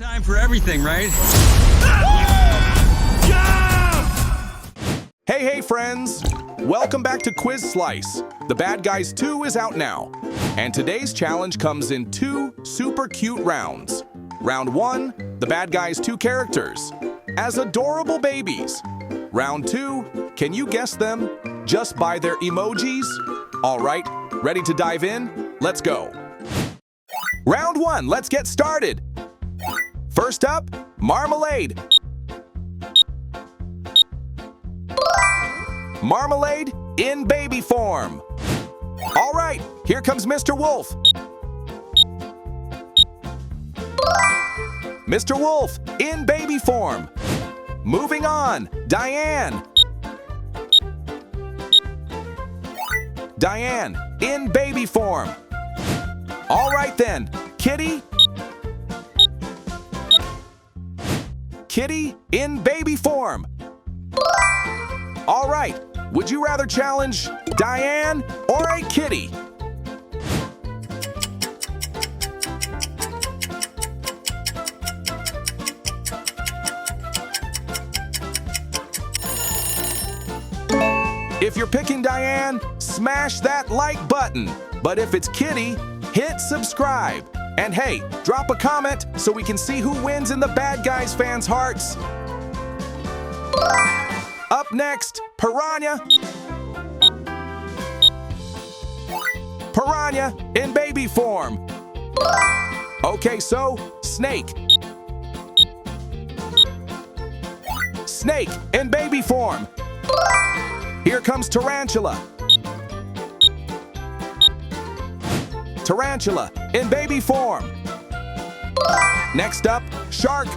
Time for everything, right? Hey friends! Welcome back to Quiz Slice. The Bad Guys 2 is out now. And today's challenge comes in 2 super cute rounds. Round 1, the Bad Guys 2 characters, as adorable babies. Round 2, can you guess them just by their emojis? All right, ready to dive in? Let's go. Round 1, let's get started. First up, Marmalade. Marmalade in baby form. All right, here comes Mr. Wolf. Mr. Wolf in baby form. Moving on, Diane. Diane in baby form. All right then, Kitty. Kitty in baby form. All right, would you rather challenge Diane or a kitty? If you're picking Diane, smash that like button. But if it's Kitty, hit subscribe. And hey, drop a comment so we can see who wins in the Bad Guys fans' hearts. Up next, Piranha. Piranha in baby form. Okay, so Snake. Snake in baby form. Here comes Tarantula. Tarantula in baby form. Next up, Shark.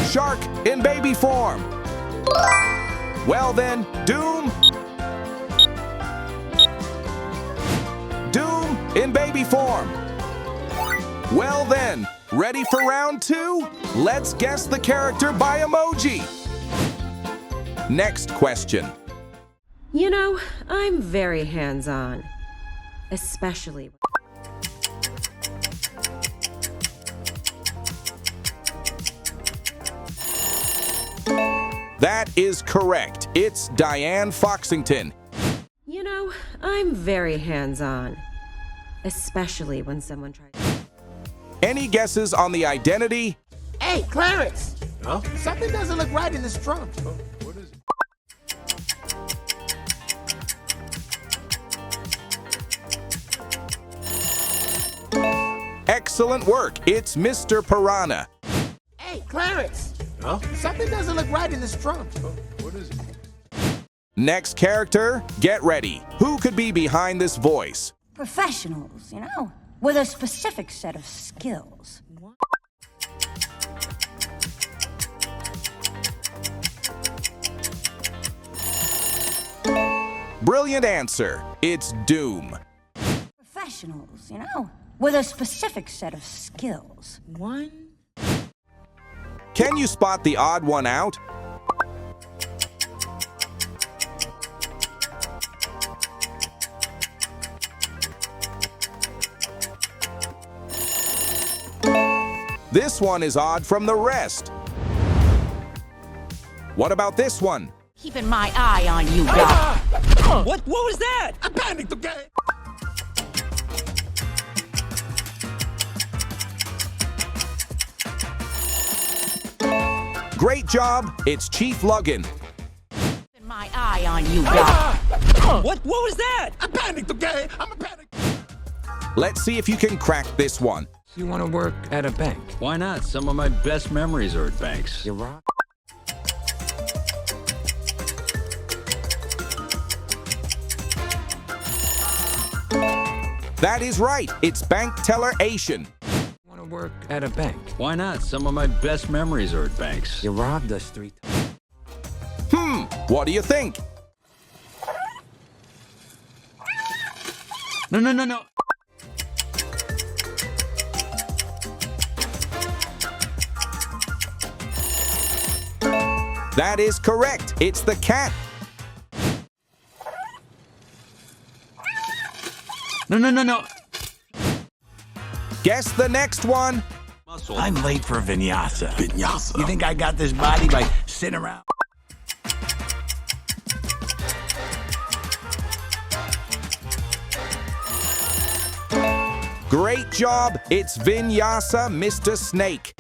Shark in baby form. Well then, Doom. Doom in baby form. Well then, ready for round 2? Let's guess the character by emoji. Next question. You know, I'm very hands-on, especially. That is correct. It's Diane Foxington. You know, I'm very hands-on, especially when someone tries. Any guesses on the identity? Hey, Clarence! Huh? Something doesn't look right in this trunk. Oh, what is it? Excellent work. It's Mr. Piranha. Hey, Clarence! Huh? Something doesn't look right in this trunk. Oh, what is it? Next character, get ready. Who could be behind this voice? Professionals, you know, with a specific set of skills. Brilliant answer. It's Doom. Professionals, you know, with a specific set of skills. Can you spot the odd one out? This one is odd from the rest. What about this one? Keeping my eye on you, Doc. What was that? I panicked, okay? Great job. It's Chief Luggin. Keeping my eye on you, Doc. What was that? I panicked, okay? I'm a panic. Let's see if you can crack this one. You want to work at a bank? Why not? Some of my best memories are at banks. You rock. That is right. It's bank teller Asian. Want to work at a bank? Why not? Some of my best memories are at banks. You robbed us 3 times. What do you think? No. That is correct. It's the cat. No. Guess the next one. I'm late for vinyasa. Vinyasa? You think I got this body by sitting around? Great job. It's Vinyasa, Mr. Snake.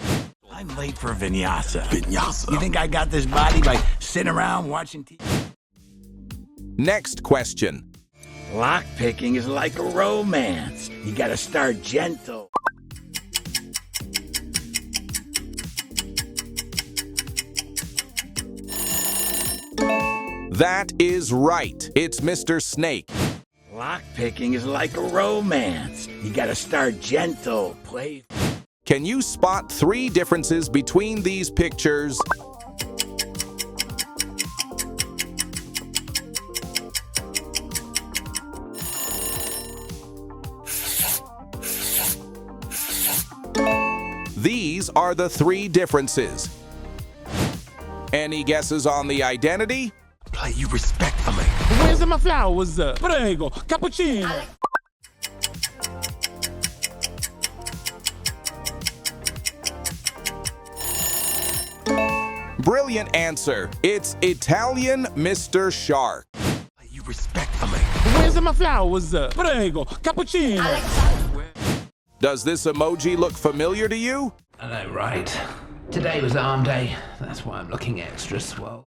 I'm late for vinyasa. Vinyasa? You think I got this body by sitting around watching TV? Next question. Lockpicking is like a romance. You gotta start gentle. That is right. It's Mr. Snake. Lockpicking is like a romance. You gotta start gentle. Play. Can you spot 3 differences between these pictures? These are the 3 differences. Any guesses on the identity? Play you respectfully. Where's my flowers? Prego, cappuccino. Brilliant answer. It's Italian Mr. Shark. Play you respectfully. Where's my flowers? Prego, cappuccino. Does this emoji look familiar to you? I know, right? Today was arm day. That's why I'm looking extra swole.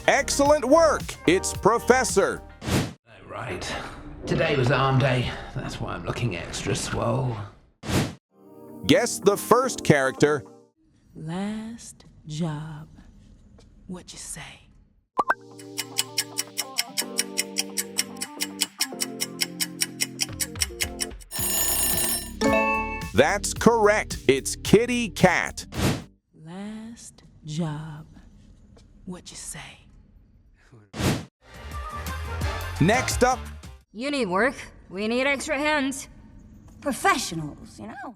Excellent work. It's Professor. I know, right? Today was arm day. That's why I'm looking extra swole. Guess the first character. Last job. What you say? That's correct. It's Kitty Cat. Last job. What you say? Next up, You need work. We need extra hands. Professionals, you know.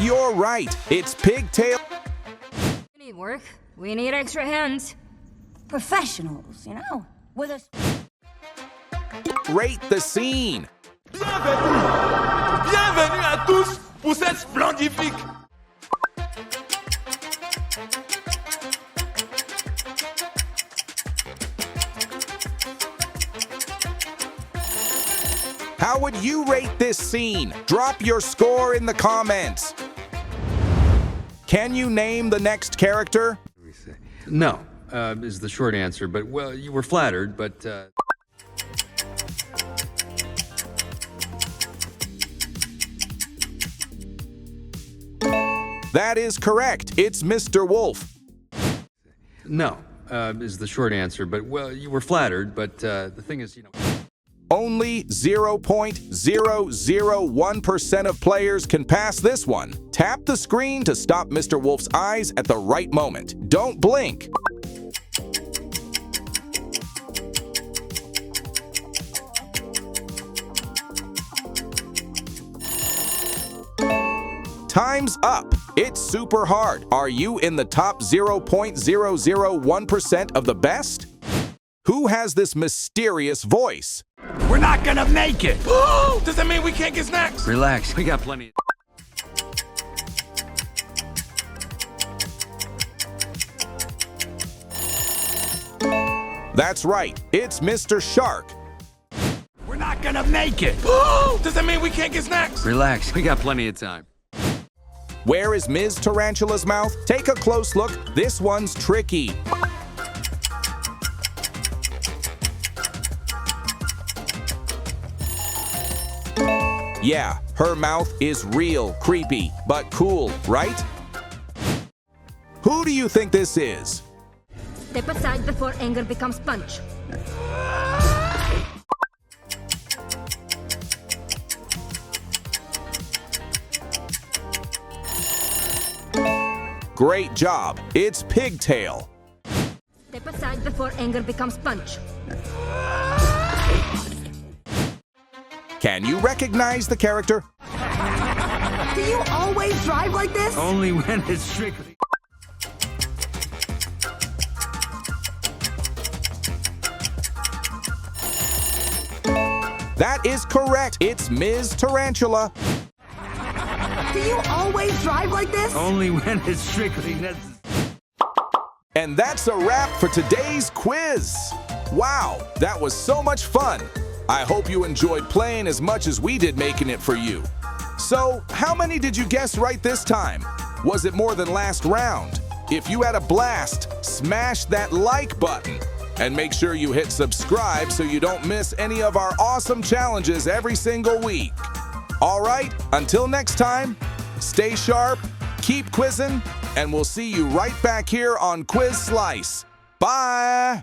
you're right. It's Pigtail. You need work. We need extra hands. Professionals, you know. With us. Rate the scene. Bienvenue à tous pour cette splendifique. How would you rate this scene? Drop your score in the comments. Can you name the next character? No, is the short answer, but, well, you were flattered, but, That is correct. It's Mr. Wolf. No, is the short answer, but, well, you were flattered, but, the thing is, you know... Only 0.001% of players can pass this one. Tap the screen to stop Mr. Wolf's eyes at the right moment. Don't blink. Time's up. It's super hard. Are you in the top 0.001% of the best? Who has this mysterious voice? We're not gonna make it! Does that mean we can't get snacks? Relax, we got plenty... That's right. It's Mr. Shark. We're not gonna make it! Does that mean we can't get snacks? Relax, we got plenty of time. Where is Ms. Tarantula's mouth? Take a close look. This one's tricky. Yeah, her mouth is real creepy, but cool, right? Who do you think this is? Step aside before anger becomes punch. Great job. It's Pigtail. Step aside before anger becomes punch. Can you recognize the character? Do you always drive like this? Only when it's strictly... That is correct. It's Ms. Tarantula. Do you always drive like this? Only when it's strictly necessary. And that's a wrap for today's quiz. Wow, that was so much fun. I hope you enjoyed playing as much as we did making it for you. So, how many did you guess right this time? Was it more than last round? If you had a blast, smash that like button. And make sure you hit subscribe so you don't miss any of our awesome challenges every single week. All right, until next time, stay sharp, keep quizzing, and we'll see you right back here on Quiz Slice. Bye!